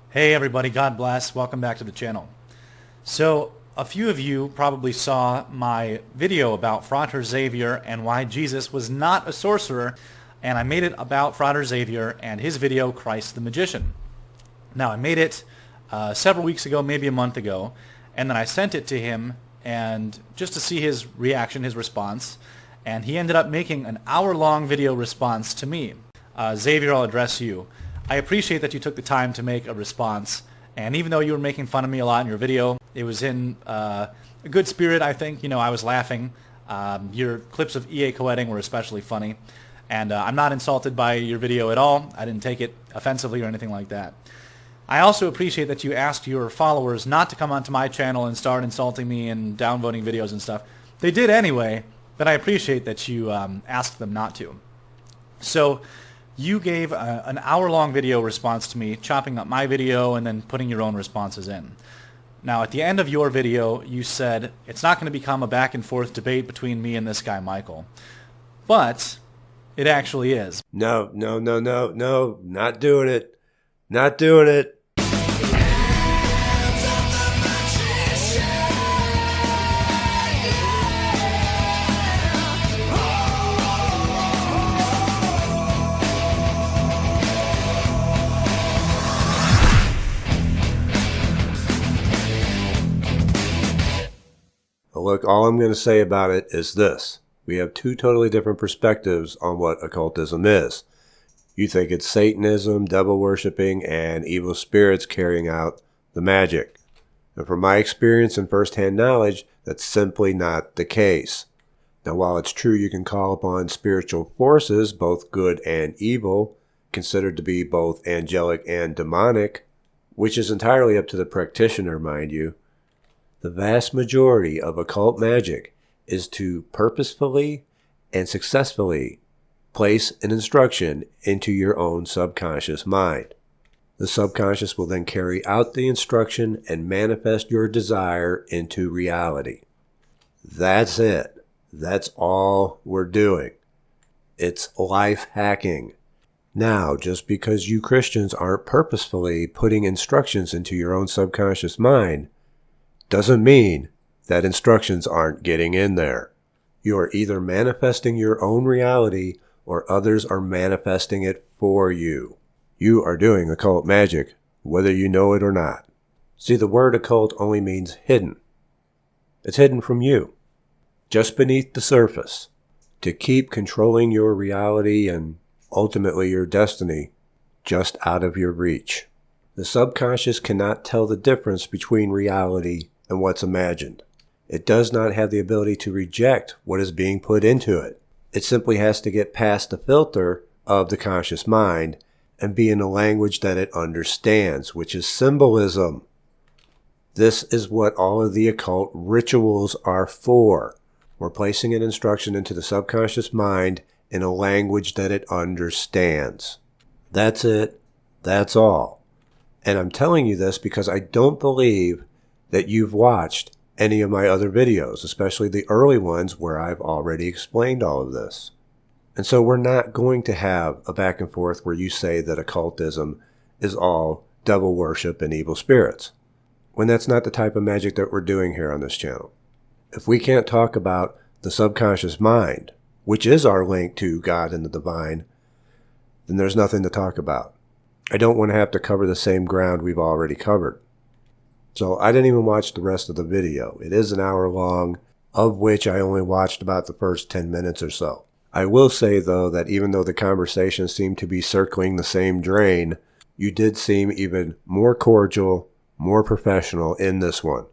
Hey everybody, God bless. Welcome back to the channel. So a few of you probably saw my video about Frater Xavier and why Jesus was not a sorcerer, and I made it about Frater Xavier and his video, Christ the Magician. Now I made it several weeks ago, maybe a month ago, and then I sent it to him and just to see his reaction, his response, and he ended up making an hour-long video response to me. Xavier, I'll address you. I appreciate that you took the time to make a response, and even though you were making fun of me a lot in your video, it was in a good spirit, I think. You know, I was laughing. Your clips of EA co-editing were especially funny, and I'm not insulted by your video at all. I didn't take it offensively or anything like that. I also appreciate that you asked your followers not to come onto my channel and start insulting me and downvoting videos and stuff. They did anyway, but I appreciate that you asked them not to. So you gave an hour-long video response to me, chopping up my video and then putting your own responses in. Now, at the end of your video, you said, it's not going to become a back-and-forth debate between me and this guy, Michael. But it actually is. No, not doing it. Not doing it. Look, all I'm going to say about it is this. We have two totally different perspectives on what occultism is. You think it's Satanism, devil worshipping, and evil spirits carrying out the magic. And from my experience and firsthand knowledge, that's simply not the case. Now, while it's true you can call upon spiritual forces, both good and evil, considered to be both angelic and demonic, which is entirely up to the practitioner, mind you, the vast majority of occult magic is to purposefully and successfully place an instruction into your own subconscious mind. The subconscious will then carry out the instruction and manifest your desire into reality. That's it. That's all we're doing. It's life hacking. Now, just because you Christians aren't purposefully putting instructions into your own subconscious mind doesn't mean that instructions aren't getting in there. You are either manifesting your own reality or others are manifesting it for you. You are doing occult magic, whether you know it or not. See, the word occult only means hidden. It's hidden from you, just beneath the surface, to keep controlling your reality and ultimately your destiny just out of your reach. The subconscious cannot tell the difference between reality and what's imagined. It does not have the ability to reject what is being put into it. It simply has to get past the filter of the conscious mind and be in a language that it understands, which is symbolism. This is what all of the occult rituals are for. We're placing an instruction into the subconscious mind in a language that it understands. That's it. That's all. And I'm telling you this because I don't believe that you've watched any of my other videos, especially the early ones where I've already explained all of this. And so we're not going to have a back and forth where you say that occultism is all devil worship and evil spirits, when that's not the type of magic that we're doing here on this channel. If we can't talk about the subconscious mind, which is our link to God and the divine, then there's nothing to talk about. I don't want to have to cover the same ground we've already covered. So I didn't even watch the rest of the video. It is an hour long, of which I only watched about the first 10 minutes or so. I will say, though, that even though the conversation seemed to be circling the same drain, you did seem even more cordial, more professional in this one,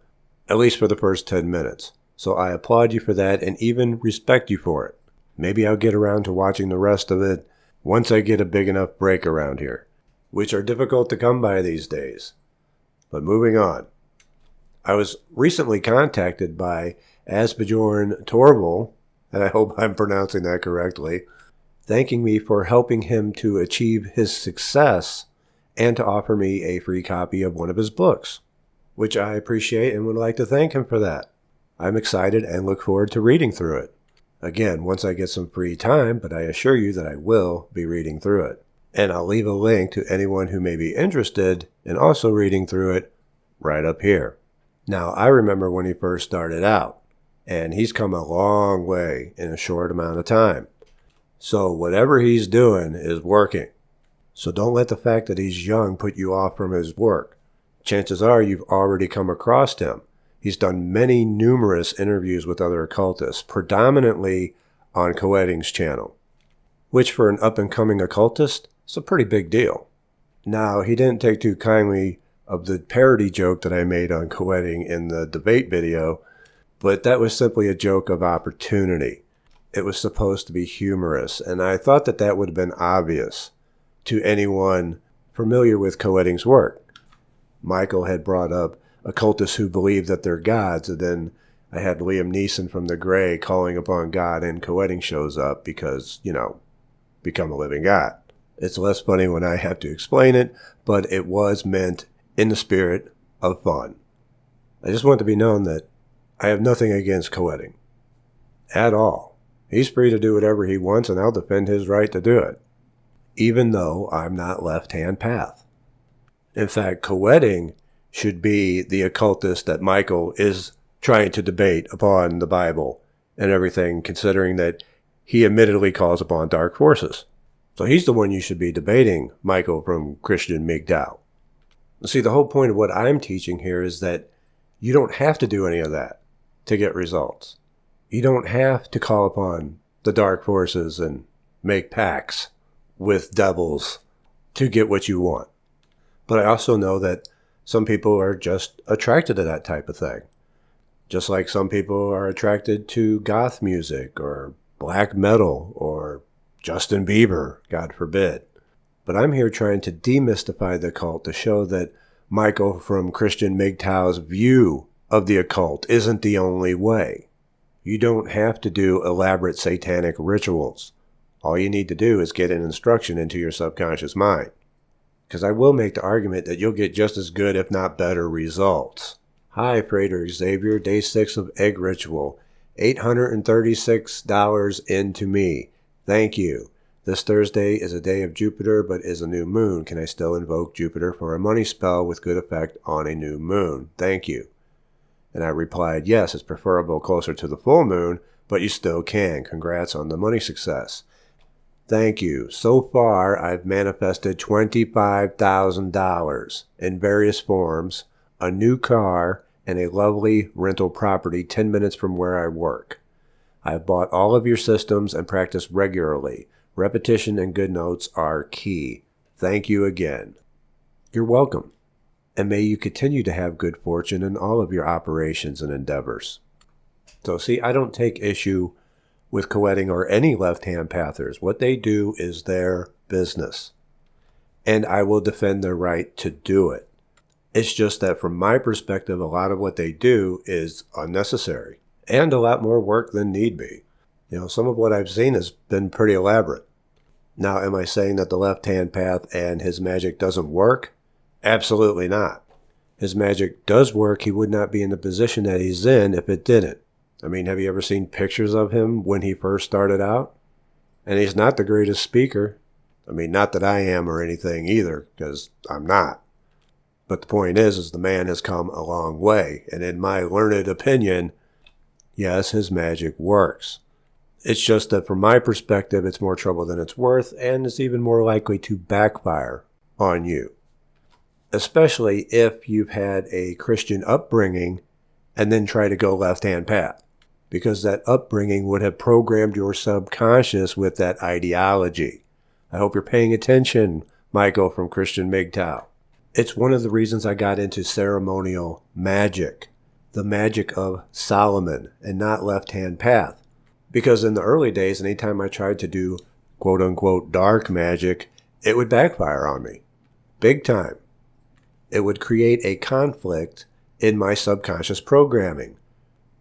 at least for the first 10 minutes. So I applaud you for that and even respect you for it. Maybe I'll get around to watching the rest of it once I get a big enough break around here, which are difficult to come by these days. But moving on. I was recently contacted by Asbjorn Torval, and I hope I'm pronouncing that correctly, thanking me for helping him to achieve his success and to offer me a free copy of one of his books, which I appreciate and would like to thank him for that. I'm excited and look forward to reading through it. Again, once I get some free time, but I assure you that I will be reading through it. And I'll leave a link to anyone who may be interested in also reading through it right up here. Now, I remember when he first started out, and he's come a long way in a short amount of time. So whatever he's doing is working. So don't let the fact that he's young put you off from his work. Chances are you've already come across him. He's done many numerous interviews with other occultists, predominantly on Coetting's channel, which for an up-and-coming occultist is a pretty big deal. Now, he didn't take too kindly of the parody joke that I made on Coetting in the debate video, but that was simply a joke of opportunity. It was supposed to be humorous, and I thought that that would have been obvious to anyone familiar with Coetting's work. Michael had brought up occultists who believe that they're gods, and then I had Liam Neeson from The Grey calling upon God, and Coetting shows up because, become a living God. It's less funny when I have to explain it, but it was meant in the spirit of fun. I just want to be known that I have nothing against Coetting. At all. He's free to do whatever he wants, and I'll defend his right to do it, even though I'm not left-hand path. In fact, Coetting should be the occultist that Michael is trying to debate upon the Bible and everything, considering that he admittedly calls upon dark forces. So he's the one you should be debating, Michael from Christian MGTOW. See, the whole point of what I'm teaching here is that you don't have to do any of that to get results. You don't have to call upon the dark forces and make pacts with devils to get what you want. But I also know that some people are just attracted to that type of thing. Just like some people are attracted to goth music or black metal or Justin Bieber, God forbid. But I'm here trying to demystify the occult to show that Michael from Christian MGTOW's view of the occult isn't the only way. You don't have to do elaborate satanic rituals. All you need to do is get an instruction into your subconscious mind. Because I will make the argument that you'll get just as good, if not better, results. Hi, Frater Xavier, day 6 of egg ritual. $836 into me. Thank you. This Thursday is a day of Jupiter, but is a new moon. Can I still invoke Jupiter for a money spell with good effect on a new moon? Thank you. And I replied, yes, it's preferable closer to the full moon, but you still can. Congrats on the money success. Thank you. So far, I've manifested $25,000 in various forms, a new car, and a lovely rental property 10 minutes from where I work. I've bought all of your systems and practice regularly. Repetition and good notes are key. Thank you again. You're welcome. And may you continue to have good fortune in all of your operations and endeavors. So see, I don't take issue with Coetting or any left-hand pathers. What they do is their business. And I will defend their right to do it. It's just that from my perspective, a lot of what they do is unnecessary and a lot more work than need be. Some of what I've seen has been pretty elaborate. Now, am I saying that the left-hand path and his magic doesn't work? Absolutely not. His magic does work. He would not be in the position that he's in if it didn't. I mean, have you ever seen pictures of him when he first started out? And he's not the greatest speaker. I mean, not that I am or anything either, because I'm not. But the point is the man has come a long way. And in my learned opinion, yes, his magic works. It's just that from my perspective, it's more trouble than it's worth, and it's even more likely to backfire on you. Especially if you've had a Christian upbringing and then try to go left-hand path. Because that upbringing would have programmed your subconscious with that ideology. I hope you're paying attention, Michael from Christian MGTOW. It's one of the reasons I got into ceremonial magic, the magic of Solomon, and not left-hand path. Because in the early days, anytime I tried to do quote-unquote dark magic, it would backfire on me. Big time. It would create a conflict in my subconscious programming,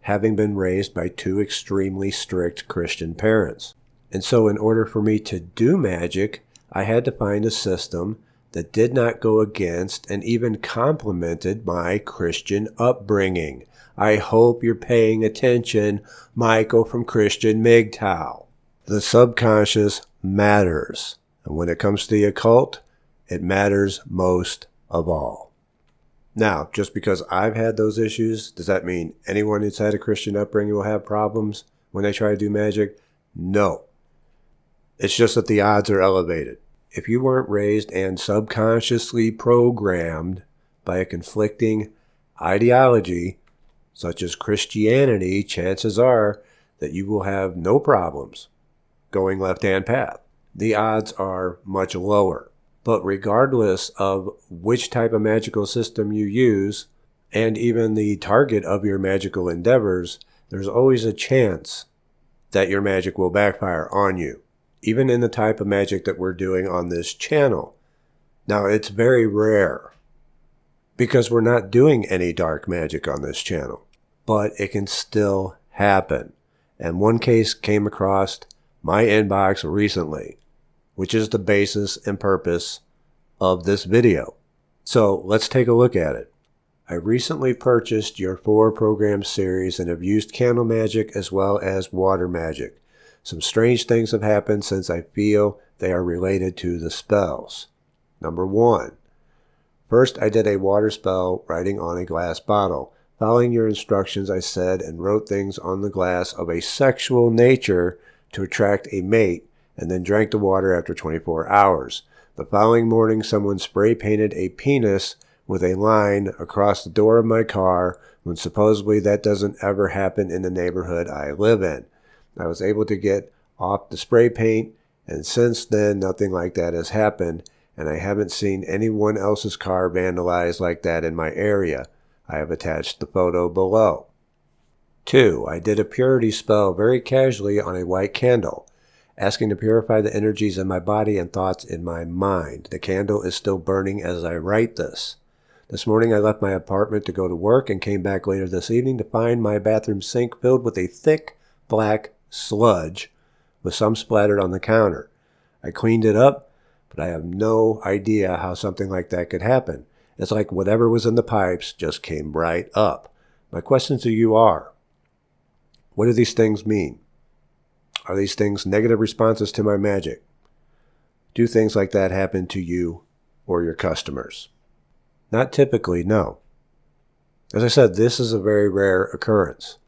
having been raised by two extremely strict Christian parents. And so in order for me to do magic, I had to find a system that did not go against and even complemented my Christian upbringing. I hope you're paying attention, Michael from Christian MGTOW. The subconscious matters. And when it comes to the occult, it matters most of all. Now, just because I've had those issues, does that mean anyone who's had a Christian upbringing will have problems when they try to do magic? No. It's just that the odds are elevated. If you weren't raised and subconsciously programmed by a conflicting ideology, such as Christianity, chances are that you will have no problems going left-hand path. The odds are much lower. But regardless of which type of magical system you use, and even the target of your magical endeavors, there's always a chance that your magic will backfire on you, even in the type of magic that we're doing on this channel. Now, it's very rare, because we're not doing any dark magic on this channel, but it can still happen. And one case came across my inbox recently, which is the basis and purpose of this video. So let's take a look at it. I recently purchased your 4-program series and have used candle magic as well as water magic. Some strange things have happened since I feel they are related to the spells. Number 1. First, I did a water spell writing on a glass bottle. Following your instructions, I said and wrote things on the glass of a sexual nature to attract a mate, and then drank the water after 24 hours. The following morning, someone spray painted a penis with a line across the door of my car, when supposedly that doesn't ever happen in the neighborhood I live in. I was able to get off the spray paint, and since then nothing like that has happened, and I haven't seen anyone else's car vandalized like that in my area. I have attached the photo below. 2. I did a purity spell very casually on a white candle, asking to purify the energies in my body and thoughts in my mind. The candle is still burning as I write this. This morning I left my apartment to go to work and came back later this evening to find my bathroom sink filled with a thick black sludge with some splattered on the counter. I cleaned it up, but I have no idea how something like that could happen. It's like whatever was in the pipes just came right up. My question to you are, what do these things mean? Are these things negative responses to my magic? Do things like that happen to you or your customers? Not typically, no. As I said, this is a very rare occurrence.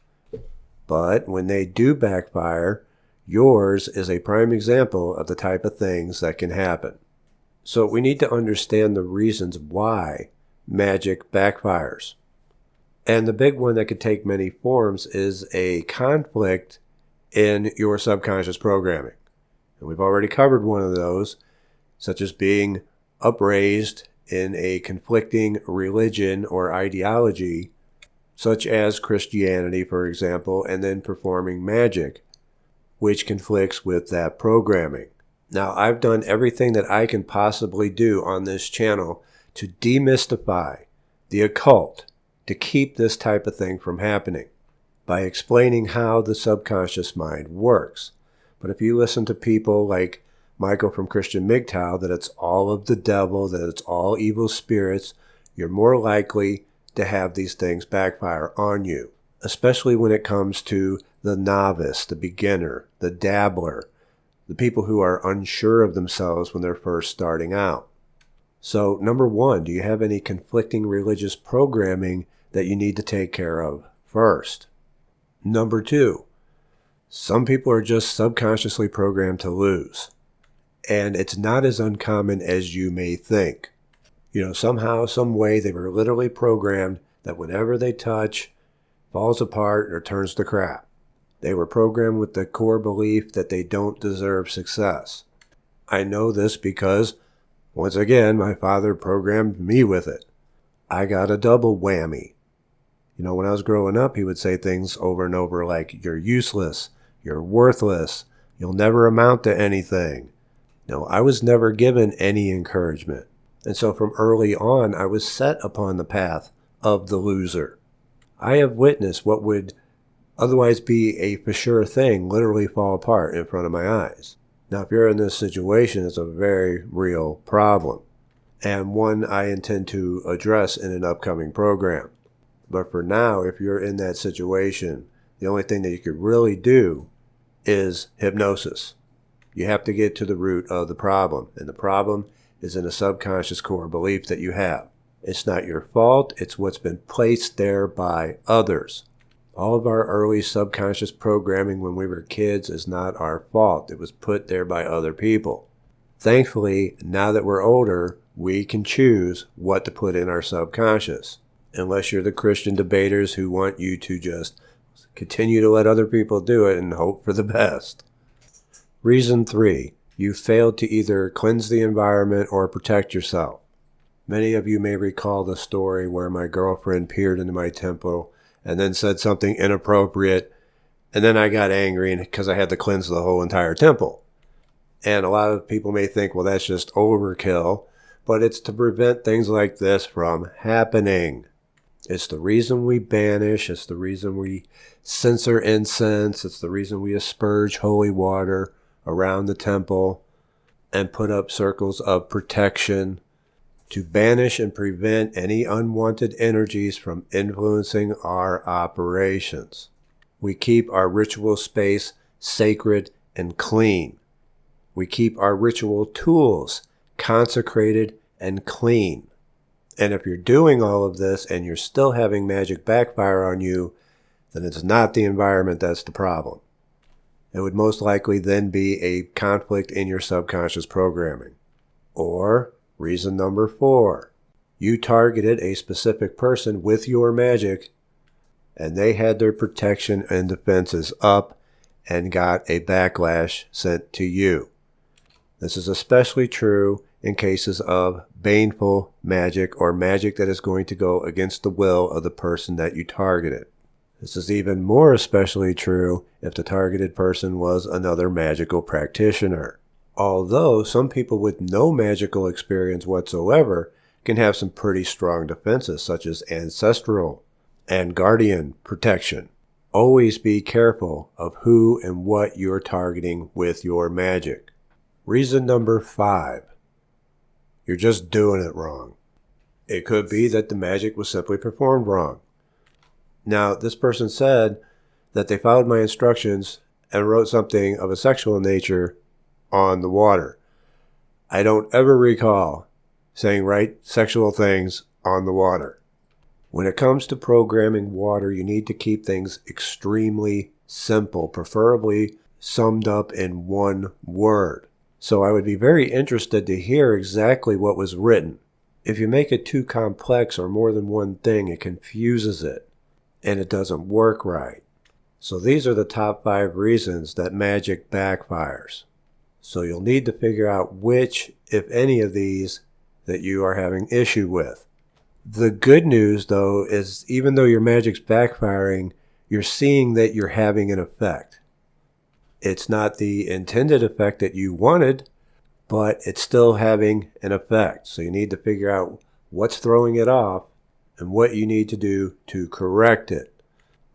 But when they do backfire, yours is a prime example of the type of things that can happen. So we need to understand the reasons why magic backfires. And the big one that could take many forms is a conflict in your subconscious programming. And we've already covered one of those, such as being upraised in a conflicting religion or ideology, such as Christianity, for example, and then performing magic, which conflicts with that programming. Now, I've done everything that I can possibly do on this channel to demystify the occult, to keep this type of thing from happening, by explaining how the subconscious mind works. But if you listen to people like Michael from Christian MGTOW, that it's all of the devil, that it's all evil spirits, you're more likely to have these things backfire on you, especially when it comes to the novice, the beginner, the dabbler, the people who are unsure of themselves when they're first starting out. So, number 1, do you have any conflicting religious programming that you need to take care of first? Number 2, some people are just subconsciously programmed to lose. And it's not as uncommon as you may think. Somehow, some way, they were literally programmed that whatever they touch falls apart or turns to crap. They were programmed with the core belief that they don't deserve success. I know this because, once again, my father programmed me with it. I got a double whammy. When I was growing up, he would say things over and over like, you're useless, you're worthless, you'll never amount to anything. No, I was never given any encouragement. And so from early on, I was set upon the path of the loser. I have witnessed what would otherwise be a for sure thing literally fall apart in front of my eyes. Now, if you're in this situation, it's a very real problem, and one I intend to address in an upcoming program. But for now, if you're in that situation, the only thing that you could really do is hypnosis. You have to get to the root of the problem, and the problem is in a subconscious core belief that you have. It's not your fault, it's what's been placed there by others. All of our early subconscious programming when we were kids is not our fault. It was put there by other people. Thankfully, now that we're older, we can choose what to put in our subconscious. Unless you're the Christian debaters who want you to just continue to let other people do it and hope for the best. Reason 3. You failed to either cleanse the environment or protect yourself. Many of you may recall the story where my girlfriend peered into my temple and then said something inappropriate, and then I got angry because I had to cleanse the whole entire temple. And a lot of people may think, well, that's just overkill, but it's to prevent things like this from happening. It's the reason we banish, it's the reason we censer incense, it's the reason we asperge holy water around the temple and put up circles of protection to banish and prevent any unwanted energies from influencing our operations. We keep our ritual space sacred and clean. We keep our ritual tools consecrated and clean. And if you're doing all of this and you're still having magic backfire on you, then it's not the environment that's the problem. It would most likely then be a conflict in your subconscious programming. Or, reason number 4, you targeted a specific person with your magic and they had their protection and defenses up and got a backlash sent to you. This is especially true in cases of baneful magic or magic that is going to go against the will of the person that you targeted. This is even more especially true if the targeted person was another magical practitioner. Although some people with no magical experience whatsoever can have some pretty strong defenses such as ancestral and guardian protection. Always be careful of who and what you're targeting with your magic. Reason number 5. You're just doing it wrong. It could be that the magic was simply performed wrong. Now, this person said that they followed my instructions and wrote something of a sexual nature on the water. I don't ever recall saying write sexual things on the water. When it comes to programming water, you need to keep things extremely simple, preferably summed up in one word. So I would be very interested to hear exactly what was written. If you make it too complex or more than one thing, it confuses it, and it doesn't work right. So these are the top 5 reasons that magic backfires. So you'll need to figure out which, if any of these, that you are having issue with. The good news, though, is even though your magic's backfiring, you're seeing that you're having an effect. It's not the intended effect that you wanted, but it's still having an effect. So you need to figure out what's throwing it off and what you need to do to correct it.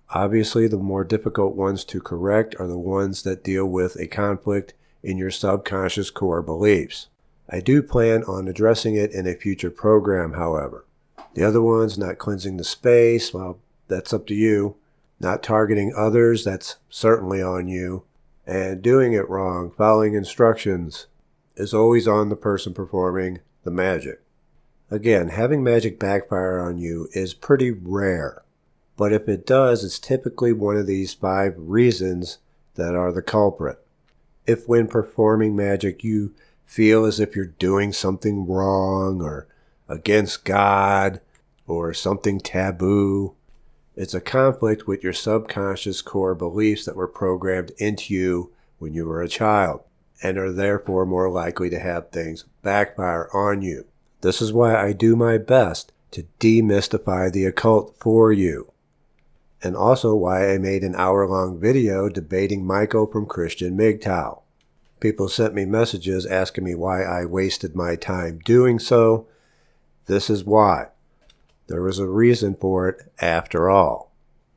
Obviously, the more difficult ones to correct are the ones that deal with a conflict in your subconscious core beliefs. I do plan on addressing it in a future program, however. The other ones, not cleansing the space, well, that's up to you. Not targeting others, that's certainly on you. And doing it wrong, following instructions, is always on the person performing the magic. Again, having magic backfire on you is pretty rare. But if it does, it's typically one of these 5 reasons that are the culprit. If when performing magic you feel as if you're doing something wrong or against God or something taboo, it's a conflict with your subconscious core beliefs that were programmed into you when you were a child and are therefore more likely to have things backfire on you. This is why I do my best to demystify the occult for you, and also why I made an hour-long video debating Michael from Christian MGTOW. People sent me messages asking me why I wasted my time doing so. This is why. There was a reason for it after all.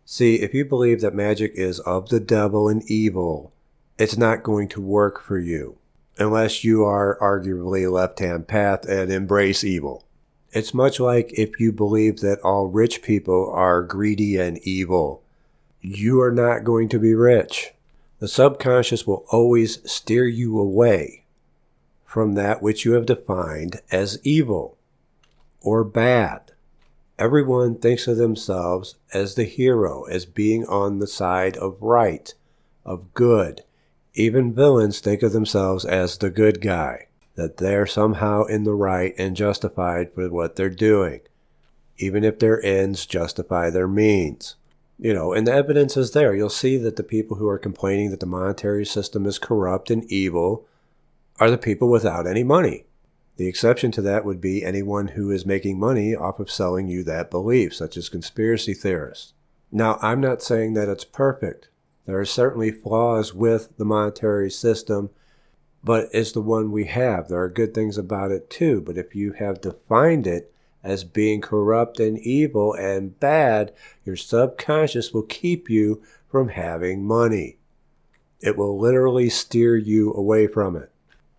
See, if you believe that magic is of the devil and evil, it's not going to work for you, unless you are arguably left-hand path and embrace evil. It's much like if you believe that all rich people are greedy and evil. You are not going to be rich. The subconscious will always steer you away from that which you have defined as evil or bad. Everyone thinks of themselves as the hero, as being on the side of right, of good. Even villains think of themselves as the good guy, that they're somehow in the right and justified for what they're doing, even if their ends justify their means. And the evidence is there. You'll see that the people who are complaining that the monetary system is corrupt and evil are the people without any money. The exception to that would be anyone who is making money off of selling you that belief, such as conspiracy theorists. Now, I'm not saying that it's perfect. There are certainly flaws with the monetary system, but it's the one we have. There are good things about it too, but if you have defined it as being corrupt and evil and bad, your subconscious will keep you from having money. It will literally steer you away from it.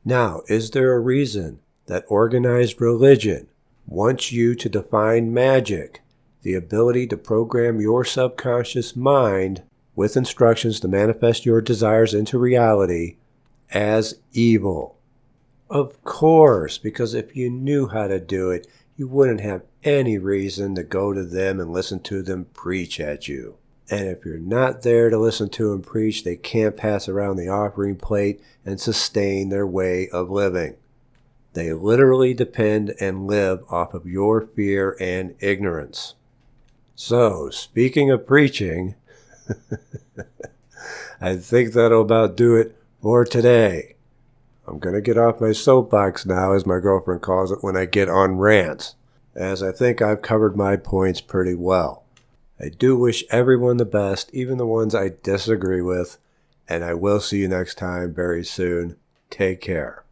Now, is there a reason that organized religion wants you to define magic, the ability to program your subconscious mind with instructions to manifest your desires into reality, as evil? Of course, because if you knew how to do it, you wouldn't have any reason to go to them and listen to them preach at you. And if you're not there to listen to them preach, they can't pass around the offering plate and sustain their way of living. They literally depend and live off of your fear and ignorance. So, speaking of preaching, I think that'll about do it for today. I'm going to get off my soapbox now, as my girlfriend calls it, when I get on rants, as I think I've covered my points pretty well. I do wish everyone the best, even the ones I disagree with, and I will see you next time very soon. Take care.